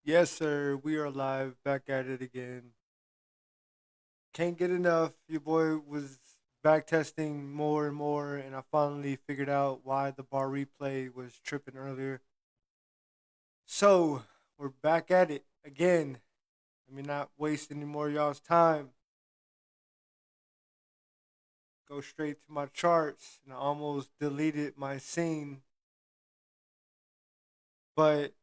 Yes, sir. We are live, back at it again. Can't get enough. Your boy was back testing more and more, and I finally figured out why the bar replay was tripping earlier. So we're back at it again. Not waste any more of y'all's time. Go straight to my charts, and I almost deleted my scene. But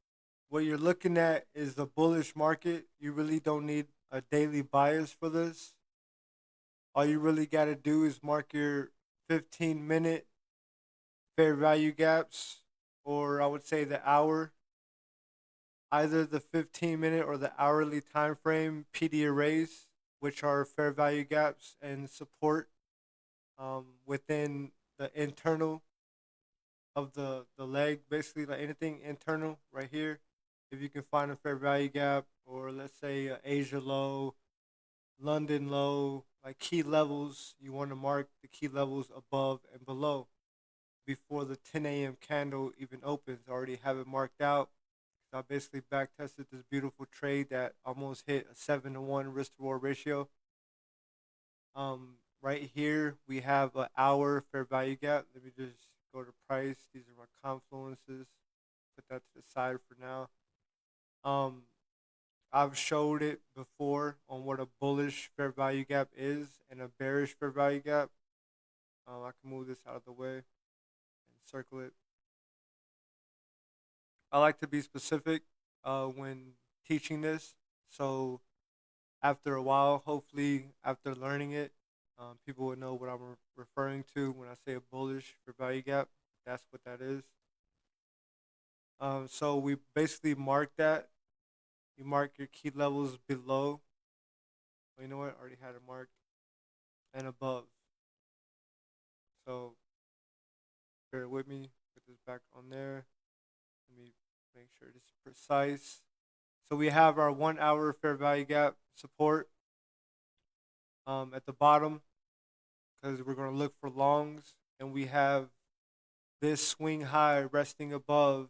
what you're looking at is the bullish market. You really don't need a daily bias for this. All you really got to do is mark your 15-minute fair value gaps, or I would say the hour, either the 15-minute or the hourly time frame PD arrays, which are fair value gaps and support within the internal of the leg, basically like anything internal right here. If you can find a fair value gap, or let's say Asia low, London low, like key levels, you want to mark the key levels above and below before the 10 a.m. candle even opens. I already have it marked out. I basically back tested this beautiful trade that almost hit a 7-to-1 risk to reward ratio. Right here we have an hour fair value gap. Let me just go to price. These are my confluences. Put that to the side for now. Um, I've showed it before on what a bullish fair value gap is and a bearish fair value gap. I can move this out of the way and circle it. I like to be specific when teaching this. So after a while, hopefully after learning it, people will know what I'm referring to when I say a bullish for value gap. That's what that is. So we basically mark that. You mark your key levels below. Oh, you know what? I already had it marked, and above. So bear with me. Put this back on there. Let me make sure this is precise. So we have our 1 hour fair value gap support at the bottom because we're going to look for longs, and we have this swing high resting above.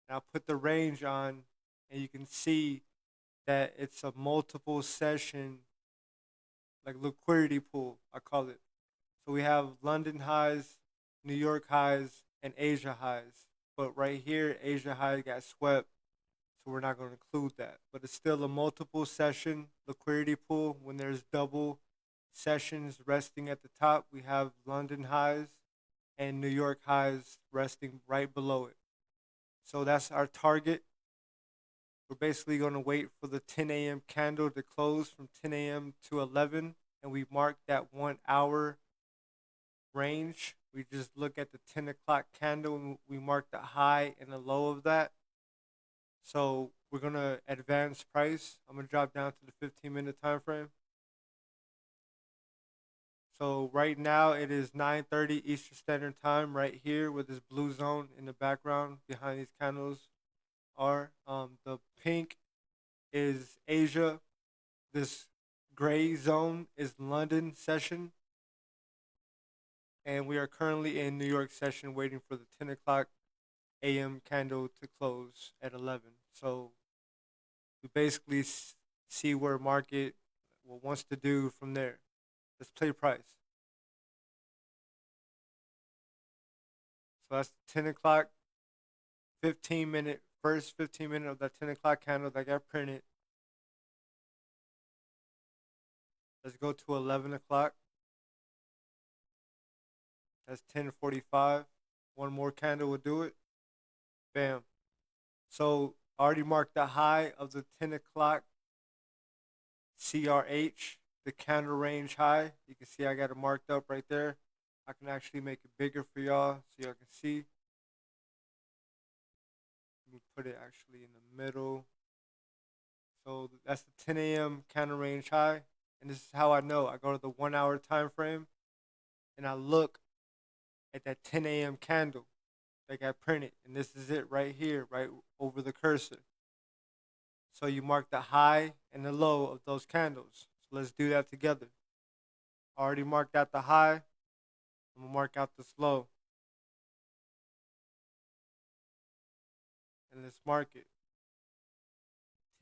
And I'll put the range on, and you can see that it's a multiple session, like liquidity pool, I call it. So we have London highs, New York highs, and Asia highs. But right here, Asia high got swept, so we're not going to include that. But it's still a multiple session liquidity pool. When there's double sessions resting at the top, we have London highs and New York highs resting right below it. So that's our target. We're basically going to wait for the 10 a.m. candle to close from 10 a.m. to 11, and we mark that 1 hour range. We just look at the 10 o'clock candle and we mark the high and the low of that. So we're going to advance price. I'm going to drop down to the 15-minute time frame. So right now it is 9:30 Eastern Standard Time right here with this blue zone in the background behind these candles are. The pink is Asia. This gray zone is London session. And we are currently in New York session waiting for the 10 o'clock a.m. candle to close at 11. So we basically see where market wants to do from there. Let's play price. So that's 10 o'clock, 15-minute, first 15 minute of that 10 o'clock candle that got printed. Let's go to 11 o'clock. That's 10:45. One more candle will do it. Bam. So I already marked the high of the 10 o'clock CRH, the candle range high. You can see I got it marked up right there. I can actually make it bigger for y'all so y'all can see. Let me put it actually in the middle. So that's the 10 a.m. candle range high. And this is how I know. I go to the 1 hour time frame and I look at that 10 a.m. candle that got printed. And this is it right here, right over the cursor. So you mark the high and the low of those candles. So let's do that together. I already marked out the high. I'm going to mark out the low. And let's mark it.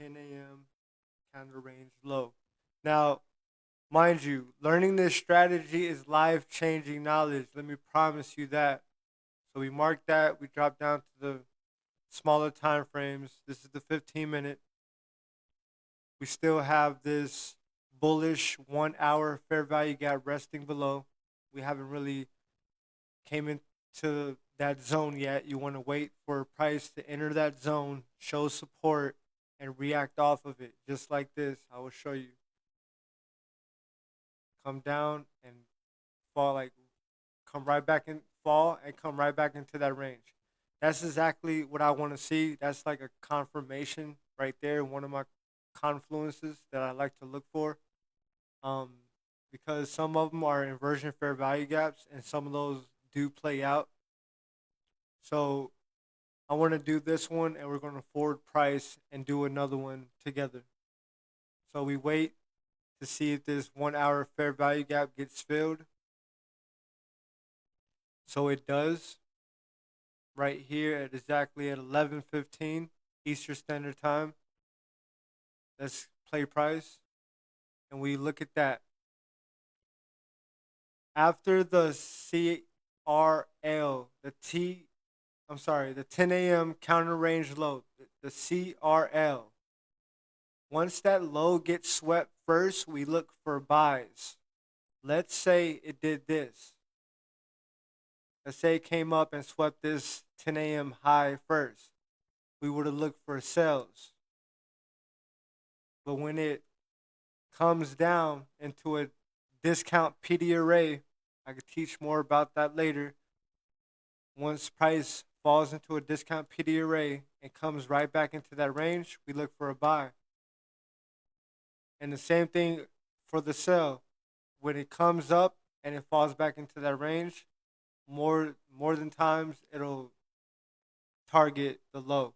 10 a.m. candle range low. Now, mind you, learning this strategy is life changing knowledge. Let me promise you that. So we mark that. We drop down to the smaller time frames. This is the 15-minute. We still have this bullish 1 hour fair value gap resting below. We haven't really came into that zone yet. You want to wait for a price to enter that zone, show support, and react off of it. Just like this, I will show you. Come down and fall, like come right back in, fall and come right back into that range. That's exactly what I want to see. That's like a confirmation right there. One of my confluences that I like to look for. Um, because some of them are inversion fair value gaps, and some of those do play out. So I want to do this one, and we're going to forward price and do another one together. So we wait to see if this 1 hour fair value gap gets filled. So it does right here at exactly at 11:15 Eastern Standard Time. Let's play price, and we look at that. After the CRL, the 10 a.m. counter range low, the CRL. Once that low gets swept first, we look for buys. Let's say it did this. Let's say it came up and swept this 10 a.m. high first. We would have looked for sells. But when it comes down into a discount PD array, I could teach more about that later. Once price falls into a discount PD array and comes right back into that range, we look for a buy. And the same thing for the sell. When it comes up and it falls back into that range, more than times it'll target the low.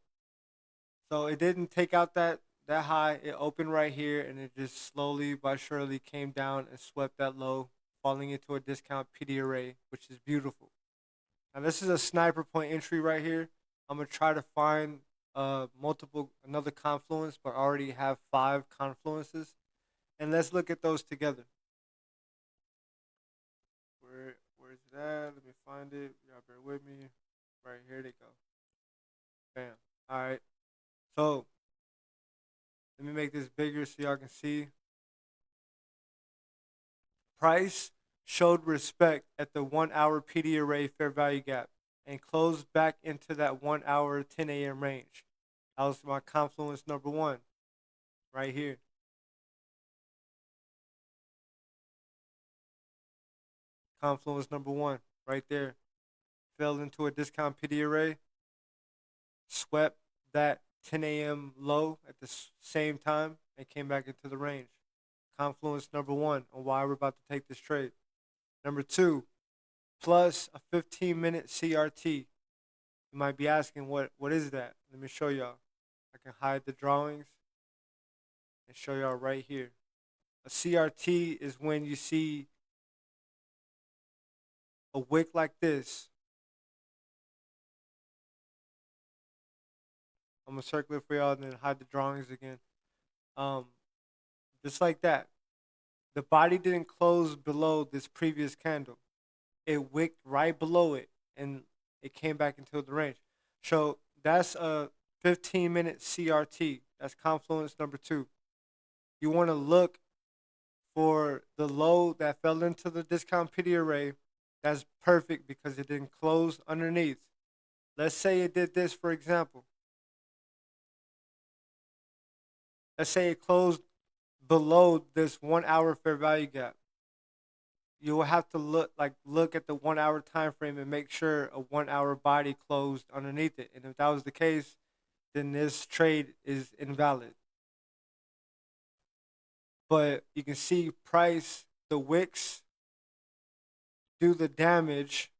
So it didn't take out that high. It opened right here and it just slowly but surely came down and swept that low, falling into a discount PD array, which is beautiful. Now this is a sniper point entry right here. I'm gonna try to find another confluence, but I already have 5 confluences, and let's look at those together. Where's it at? Let me find it. Y'all bear with me. Right here they go. Bam. All right. So let me make this bigger so y'all can see. Price showed respect at the 1 hour PD array fair value gap and closed back into that 1 hour 10 a.m. range. That was my confluence number one right here. Confluence number one right there. Fell into a discount PD array, swept that 10 a.m. low at the same time, and came back into the range. Confluence number one on why we're about to take this trade. Number two, plus a 15-minute CRT. You might be asking, what is that? Let me show y'all. I can hide the drawings and show y'all right here. A CRT is when you see a wick like this. I'm gonna circle it for y'all and then hide the drawings again. Um, just like that. The body didn't close below this previous candle. It wicked right below it and it came back into the range. So that's a 15-minute CRT. That's confluence number two. You want to look for the low that fell into the discount PD array. That's perfect because it didn't close underneath. Let's say it did this, for example. Let's say it closed below this 1 hour fair value gap. You will have to look at the 1 hour time frame and make sure a 1 hour body closed underneath it. And if that was the case, then this trade is invalid. But you can see price, the wicks do the damage,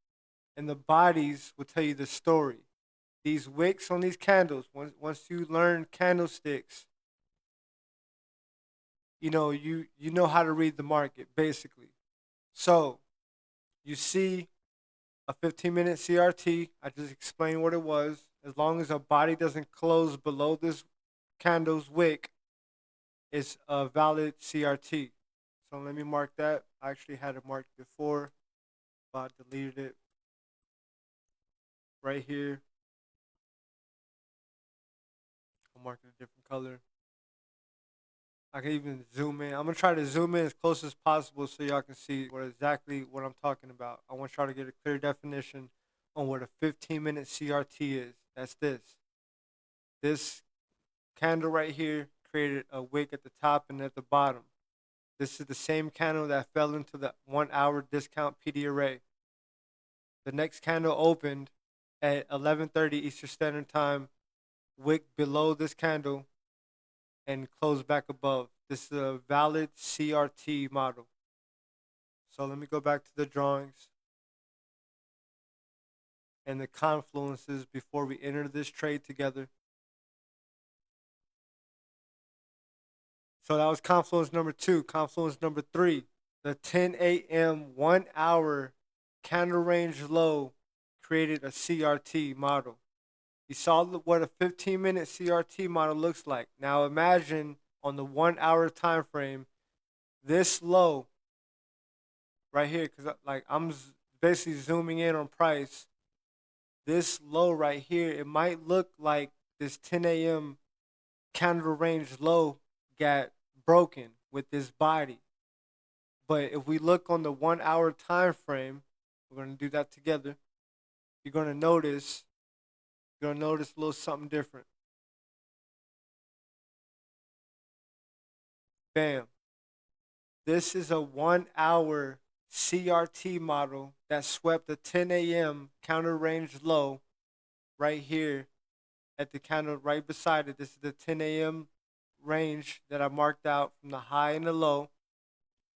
and the bodies will tell you the story. These wicks on these candles, once you learn candlesticks, you know how to read the market basically. So you see a 15-minute CRT. I just explained what it was. As long as a body doesn't close below this candle's wick is a valid CRT. So let me mark that. I actually had it marked before, but I deleted it right here. I'll mark it a different color. I can even zoom in. I'm gonna try to zoom in as close as possible so y'all can see exactly what I'm talking about. I want y'all to get a clear definition on what a 15-minute CRT is. That's this. This candle right here created a wick at the top and at the bottom. This is the same candle that fell into the 1 hour discount PD array. The next candle opened at 11:30 Eastern Standard Time, wick below this candle, and closed back above. This is a valid CRT model. So let me go back to the drawings and the confluences before we enter this trade together. So that was confluence number 2. Confluence number 3, the 10 a.m. 1 hour candle range low created a CRT model. You saw what a 15-minute CRT model looks like. Now imagine on the 1 hour time frame, this low right here, because like I'm basically zooming in on price. This low right here, it might look like this 10 a.m. candle range low got broken with this body. But if we look on the 1 hour time frame, we're gonna do that together. You're gonna notice, a little something different. Bam. This is a 1 hour CRT model that swept the 10 a.m. counter range low right here at the counter right beside it. This is the 10 a.m. range that I marked out from the high and the low.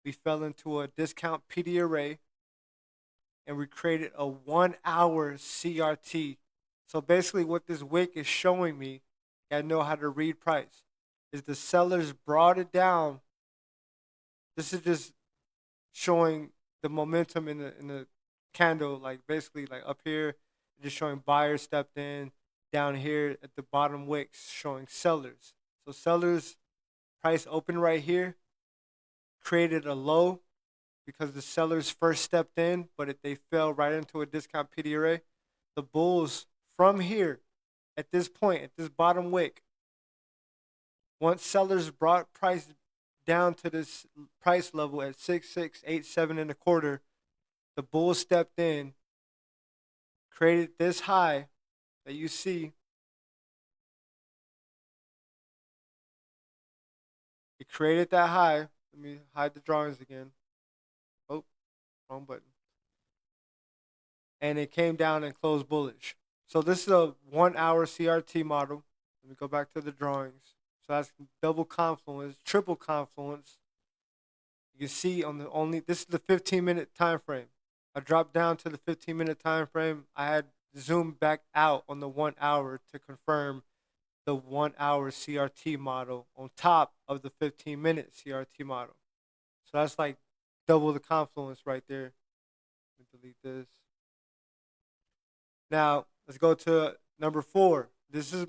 We fell into a discount PD array and we created a 1 hour CRT. So basically, what this wick is showing me, I know how to read price, is the sellers brought it down. This is just showing the momentum in the candle, like basically like up here, just showing buyers stepped in. Down here at the bottom wicks showing sellers. So sellers price open right here, created a low because the sellers first stepped in, but if they fell right into a discount PD array, the bulls from here at this point, at this bottom wick, once sellers brought price down to this price level at 6687 and a quarter, the bulls stepped in, created this high that you see. It created that high. Let me hide the drawings again. Oh, wrong button. And it came down and closed bullish. So this is a 1 hour CRT model. Let me go back to the drawings. So that's double confluence, triple confluence. You can see on the only, this is the 15-minute time frame. I dropped down to the 15-minute time frame. I had zoomed back out on the 1 hour to confirm the 1 hour CRT model on top of the 15-minute CRT model. So that's like double the confluence right there. Let me delete this. Now let's go to number 4. This is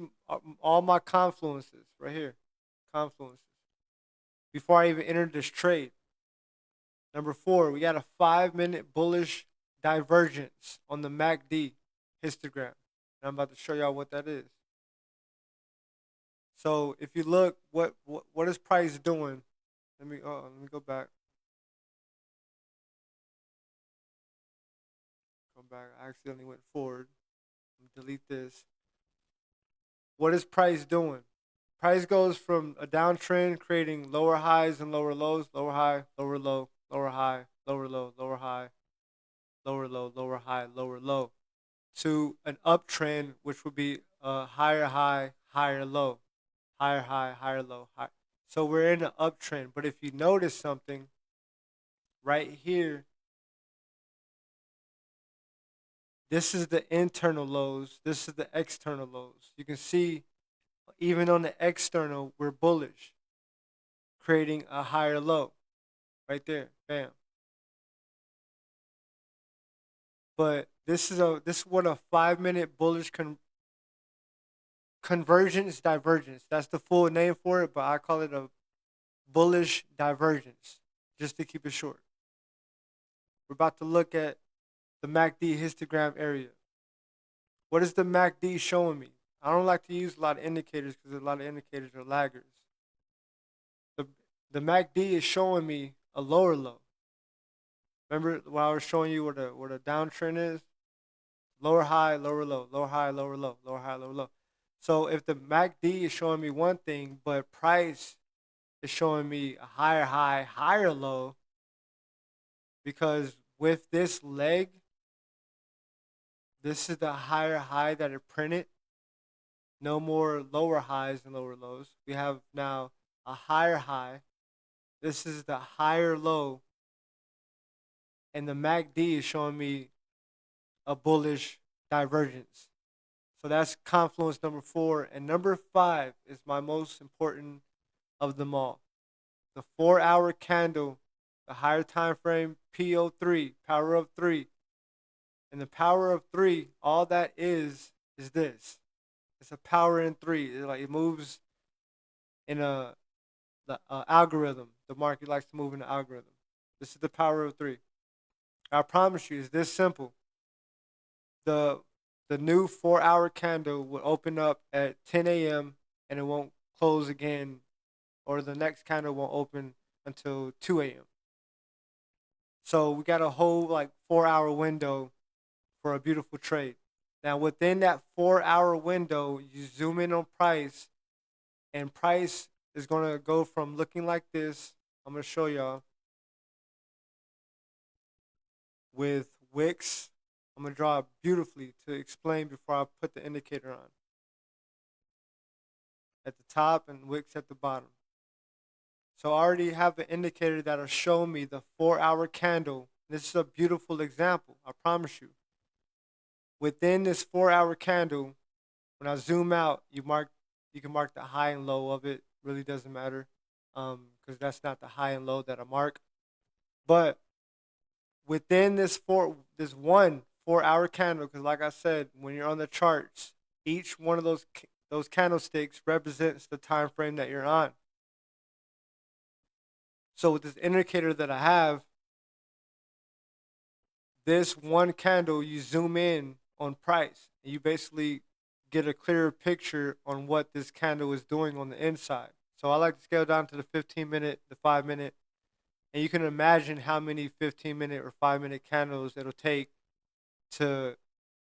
all my confluences right here. Confluences. Before I even entered this trade. Number 4, we got a 5-minute bullish divergence on the MACD histogram. And I'm about to show y'all what that is. So if you look, what is price doing? Let me go back. Go back. I accidentally went forward. Delete this. What is price doing? Price goes from a downtrend, creating lower highs and lower lows, lower high, lower low, lower high, lower low, lower high, lower low, lower high, lower low, to an uptrend, which would be a higher high, higher low, higher high, higher low, high. So we're in an uptrend. But if you notice something right here, this is the internal lows, this is the external lows. You can see even on the external, we're bullish, creating a higher low right there. Bam. But this is what a 5-minute bullish convergence divergence. That's the full name for it, but I call it a bullish divergence, just to keep it short. We're about to look at the MACD histogram area. What is the MACD showing me? I don't like to use a lot of indicators because a lot of indicators are laggards. The, the MACD is showing me a lower low. Remember when I was showing you where the downtrend is? Lower high, lower low, lower high, lower low, lower high, lower low. So if the MACD is showing me one thing, but price is showing me a higher high, higher low, because with this leg, this is the higher high that it printed. No more lower highs and lower lows. We have now a higher high. This is the higher low, and the MACD is showing me a bullish divergence. So that's confluence number 4. And number 5 is my most important of them all. The 4-hour candle, the higher time frame, PO3, power of 3. And the power of 3, all that is this. It's a power in 3. It moves in the algorithm. The market likes to move in the algorithm. This is the power of 3. I promise you, it's this simple. The new 4-hour candle will open up at 10 a.m. and it won't close again, or the next candle won't open until 2 a.m. So we got a whole 4-hour window for a beautiful trade. Now within that 4-hour window, you zoom in on price, and price is gonna go from looking like this. I'm gonna show y'all with wicks. I'm gonna draw it beautifully to explain before I put the indicator on. At the top and wicks at the bottom. So I already have an indicator that'll show me the 4-hour candle. This is a beautiful example, I promise you. Within this 4-hour candle, when I zoom out, you can mark the high and low of it. Really doesn't matter, because that's not the high and low that I mark. But within this 4-hour candle, because like I said, when you're on the charts, each one of those candlesticks represents the time frame that you're on. So with this indicator that I have, this one candle, you zoom in on price, and you basically get a clearer picture on what this candle is doing on the inside. So I like to scale down to the 15-minute, the 5-minute, and you can imagine how many 15-minute or 5-minute candles it'll take to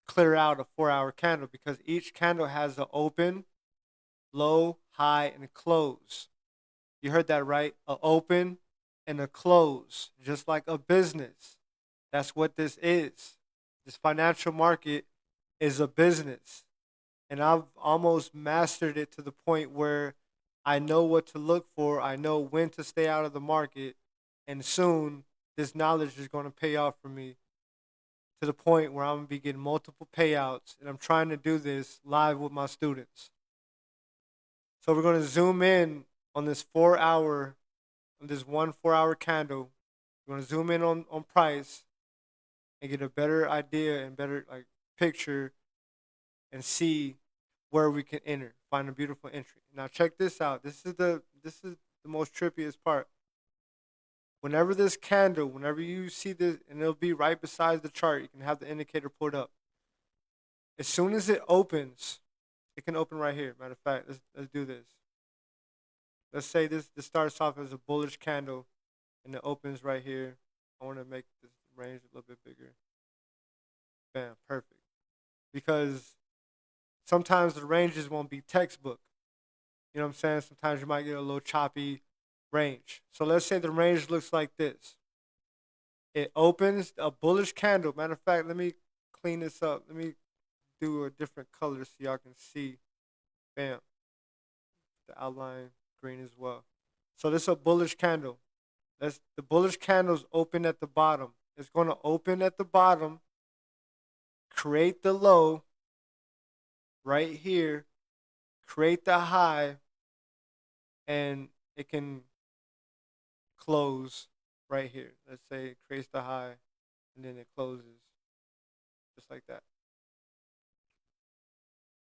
clear out a 4-hour candle, because each candle has an open, low, high, and a close. You heard that right? A open and a close, just like a business. That's what this is. This financial market is a business. And I've almost mastered it to the point where I know what to look for. I know when to stay out of the market. And soon, this knowledge is going to pay off for me to the point where I'm going to be getting multiple payouts. And I'm trying to do this live with my students. So we're going to zoom in on this 4-hour, on this 4-hour candle. We're going to zoom in on price and get a better idea and better picture, and see where we can enter. Find a beautiful entry. Now check this out. This is the most trippiest part. Whenever you see this, and it'll be right beside the chart, you can have the indicator pulled up. As soon as it opens, it can open right here. Matter of fact, let's do this. Let's say this starts off as a bullish candle, and it opens right here. I want to make this range a little bit bigger. Bam, perfect. Because sometimes the ranges won't be textbook. You know what I'm saying? Sometimes you might get a little choppy range. So let's say the range looks like this. It opens a bullish candle. Matter of fact, let me clean this up. Let me do a different color so y'all can see. Bam. The outline green as well. So this is a bullish candle. The bullish candles open at the bottom. It's going to open at the bottom, create the low right here, create the high, and it can close right here. Let's say it creates the high and then it closes just like that.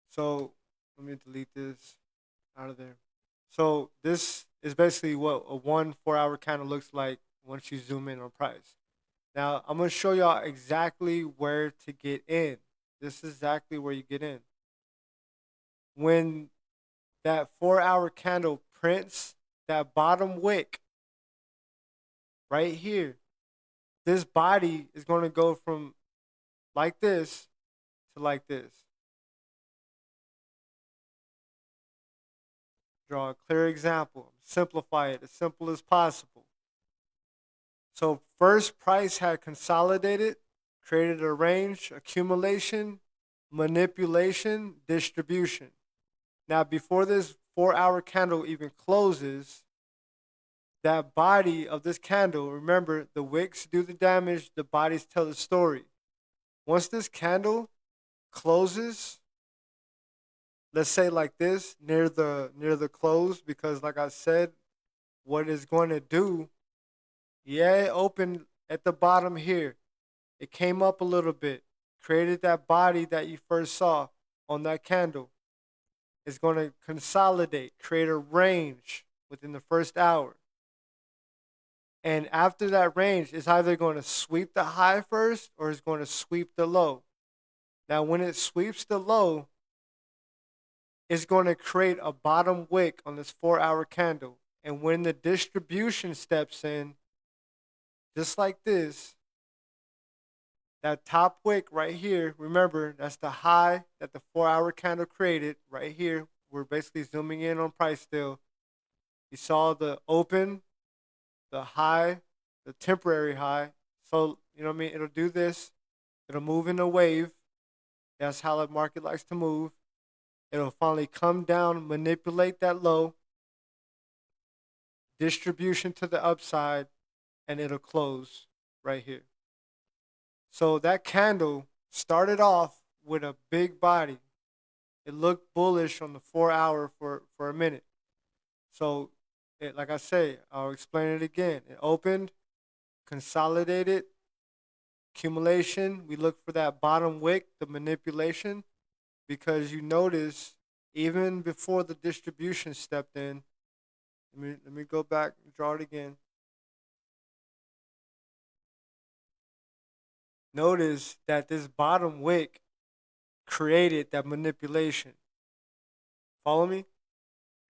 So Let me delete this out of there. So this is basically what a 1 4 hour candle looks like once you zoom in on price. Now I'm gonna show y'all exactly where to get in. This is exactly where you get in. When that 4 hour candle prints that bottom wick right here, this body is gonna go from like this to like this. Draw a clear example. Simplify it as simple as possible. So first price had consolidated, created a range, accumulation, manipulation, distribution. Now before this 4 hour candle even closes, that body of this candle, remember the wicks do the damage, the bodies tell the story. Once this candle closes, let's say like this, near the close, because like I said, what it's going to do, yeah, it opened at the bottom here. It came up a little bit, created that body that you first saw on that candle. It's going to consolidate, create a range within the first hour. And after that range, it's either going to sweep the high first or it's going to sweep the low. Now, when it sweeps the low, it's going to create a bottom wick on this 4 hour candle. And when the distribution steps in, just like this, that top wick right here, remember, that's the high that the 4 hour candle created right here. We're basically zooming in on price still. You saw the open, the high, the temporary high. So, you know what I mean? It'll do this. It'll move in a wave. That's how the market likes to move. It'll finally come down, manipulate that low, distribution to the upside, and it'll close right here. So that candle started off with a big body. It looked bullish on the 4 hour for a minute. So, like I say, I'll explain it again. It opened, consolidated, accumulation. We look for that bottom wick, the manipulation, because you notice even before the distribution stepped in. Let me go back and draw it again. Notice that this bottom wick created that manipulation. Follow me?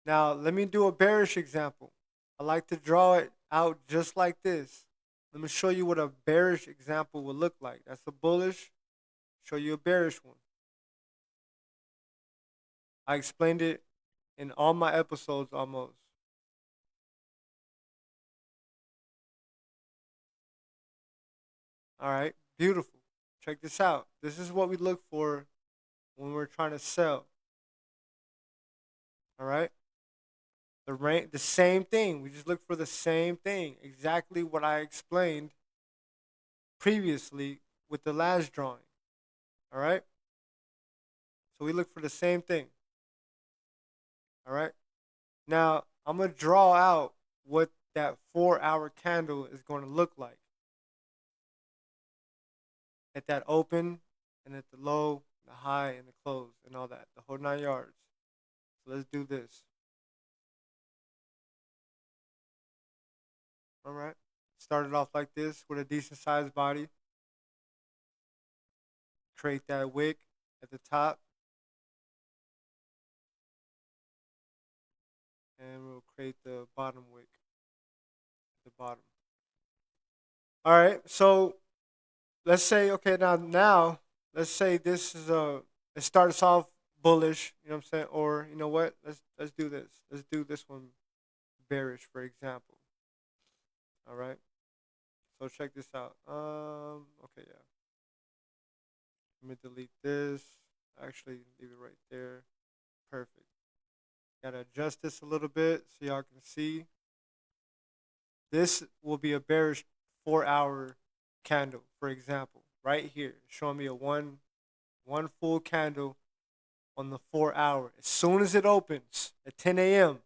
Now, let me do a bearish example. I like to draw it out just like this. Let me show you what a bearish example would look like. That's a bullish. Show you a bearish one. I explained it in all my episodes almost. All right, beautiful. Check this out. This is what we look for when we're trying to sell. All right, the same thing. We just look for the same thing. Exactly what I explained previously with the last drawing. All right, so we look for the same thing. All right. Now I'm gonna draw out what that 4 hour candle is going to look like at that open and at the low, the high, and the close, and all that, the whole 9 yards. So let's do this. All right. Started off like this with a decent sized body. Create that wick at the top, and we'll create the bottom wick at the bottom. All right. So let's say, okay, now let's say this is it starts off bullish, you know what I'm saying? Or you know what? Let's do this. Let's do this one bearish, for example. All right. So check this out. Okay, yeah. Let me delete this. Actually, leave it right there. Perfect. Gotta adjust this a little bit so y'all can see. This will be a bearish 4 hour candle, for example, right here, showing me a one full candle on the 4 hour. As soon as it opens at 10 a.m.,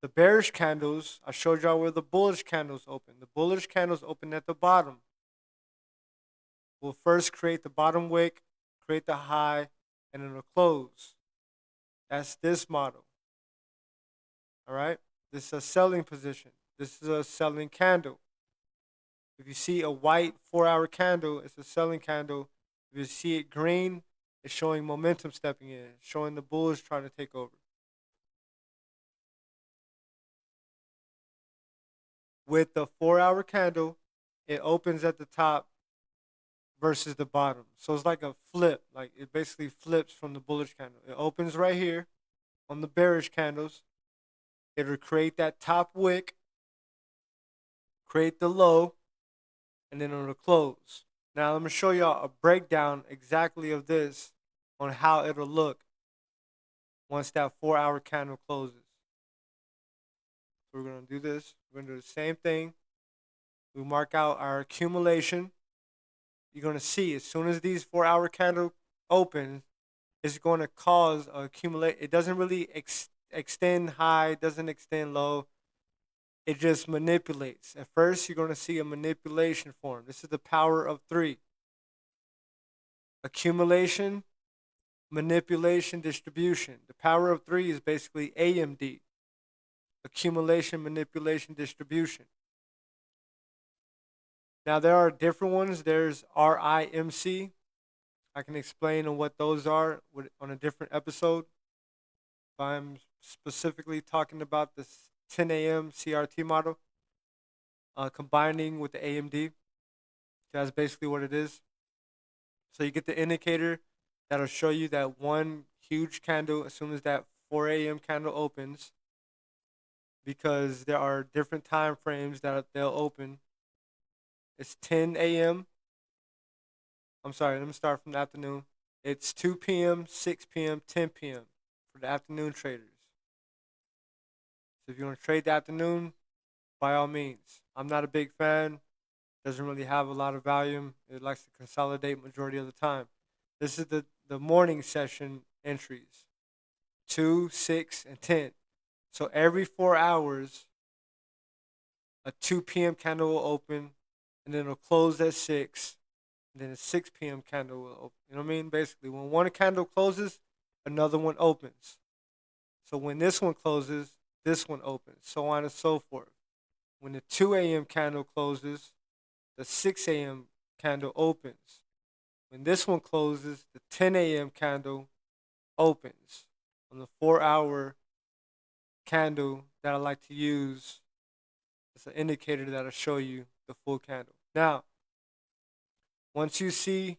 the bearish candles, I showed y'all where the bullish candles open. The bullish candles open at the bottom. We'll first create the bottom wick, create the high, and it'll close. That's this model. All right. This is a selling position. This is a selling candle. If you see a white 4 hour candle, it's a selling candle. If you see it green, it's showing momentum stepping in, showing the bulls trying to take over. With the 4 hour candle, it opens at the top versus the bottom. So it's like a flip. Like it basically flips from the bullish candle. It opens right here on the bearish candles. It'll create that top wick, create the low, and then it'll close. Now let me show y'all a breakdown exactly of this on how it'll look once that 4 hour candle closes. So we're gonna do this. We're gonna do the same thing. We mark out our accumulation. You're gonna see as soon as these 4 hour candle opens, it's going to cause a accumulate. It doesn't really extend high, doesn't extend low. It just manipulates. At first, you're going to see a manipulation form. This is the power of three: accumulation, manipulation, distribution. The power of three is basically AMD: accumulation, manipulation, distribution. Now, there are different ones. There's RIMC. I can explain on what those are on a different episode. If I'm specifically talking about this 10 a.m. CRT model, combining with the AMD. That's basically what it is. So you get the indicator that'll show you that one huge candle as soon as that 4 a.m. candle opens, because there are different time frames that they'll open. It's 10 a.m. I'm sorry, let me start from the afternoon. It's 2 p.m., 6 p.m., 10 p.m. for the afternoon traders. So if you want to trade the afternoon, by all means. I'm not a big fan. Doesn't really have a lot of volume. It likes to consolidate majority of the time. This is the morning session entries: 2, 6, and 10. So every 4 hours, a 2 p.m. candle will open, and then it'll close at 6, and then a 6 p.m. candle will open. You know what I mean? Basically, when one candle closes, another one opens. So when this one closes, this one opens, so on and so forth. When the 2 a.m. candle closes, the 6 a.m. candle opens. When this one closes, the 10 a.m. candle opens. On the 4 hour candle that I like to use, it's an indicator that'll show you the full candle. Now, once you see,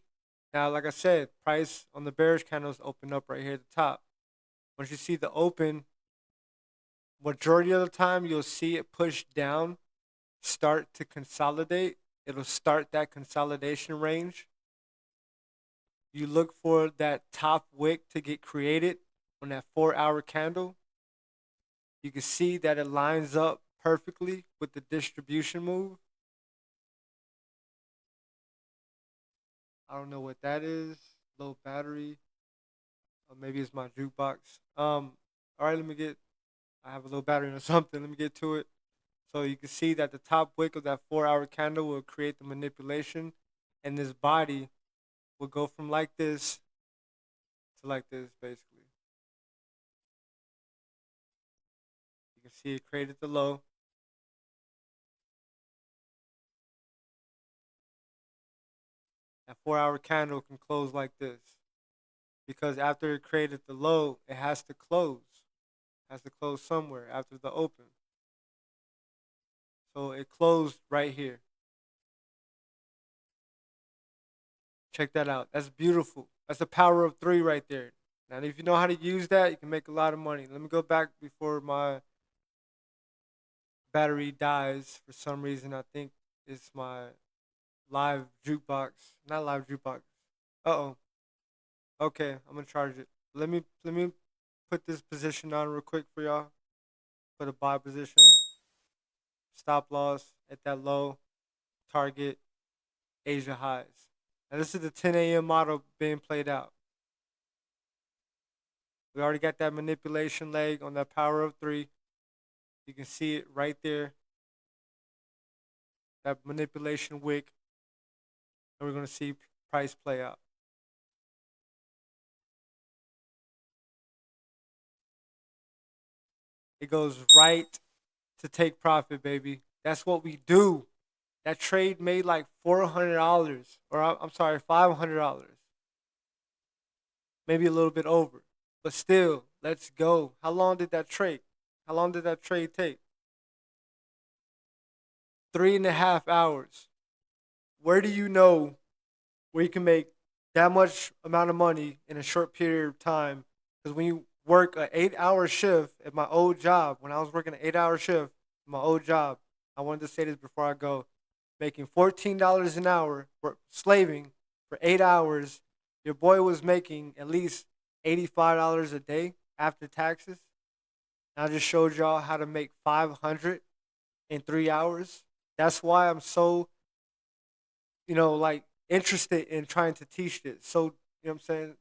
now like I said, price on the bearish candles open up right here at the top. Once you see the open, majority of the time you'll see it push down, start to consolidate. It'll start that consolidation range. You look for that top wick to get created on that 4 hour candle. You can see that it lines up perfectly with the distribution move. I don't know what that is. Low battery. Or maybe it's my jukebox. All right, I have a low battery or something. Let me get to it. So you can see that the top wick of that 4 hour candle will create the manipulation, and this body will go from like this to like this, basically. You can see it created the low. That 4 hour candle can close like this, because after it created the low, it has to close. It has to close somewhere after the open. So it closed right here. Check that out. That's beautiful. That's the power of three right there. Now, if you know how to use that, you can make a lot of money. Let me go back before my battery dies for some reason. I think it's my live jukebox. Not live jukebox. Uh oh. Okay, I'm gonna charge it. Let me put this position on real quick for y'all. Put a buy position. Stop loss at that low. Target Asia highs. Now this is the 10 a.m. model being played out. We already got that manipulation leg on that power of three. You can see it right there. That manipulation wick. And we're gonna see price play out. it goes right to take profit, baby. That's what we do. That trade made like $400, or I'm sorry, $500, maybe a little bit over. But still, let's go. How long did that trade? How long did that trade take? 3.5 hours. Where do you know where you can make that much amount of money in a short period of time? Because when you work an 8 hour shift at my old job, when I was working an 8 hour shift at my old job, I wanted to say this before I go, making $14 an hour, slaving for 8 hours, your boy was making at least $85 a day after taxes. And I just showed y'all how to make 500 in 3 hours. That's why I'm so, like interested in trying to teach this. So, you know what I'm saying?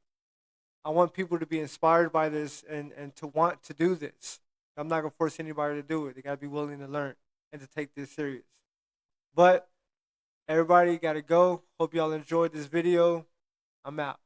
I want people to be inspired by this and to want to do this. I'm not gonna force anybody to do it. They gotta be willing to learn and to take this serious. But everybody gotta go. Hope y'all enjoyed this video. I'm out.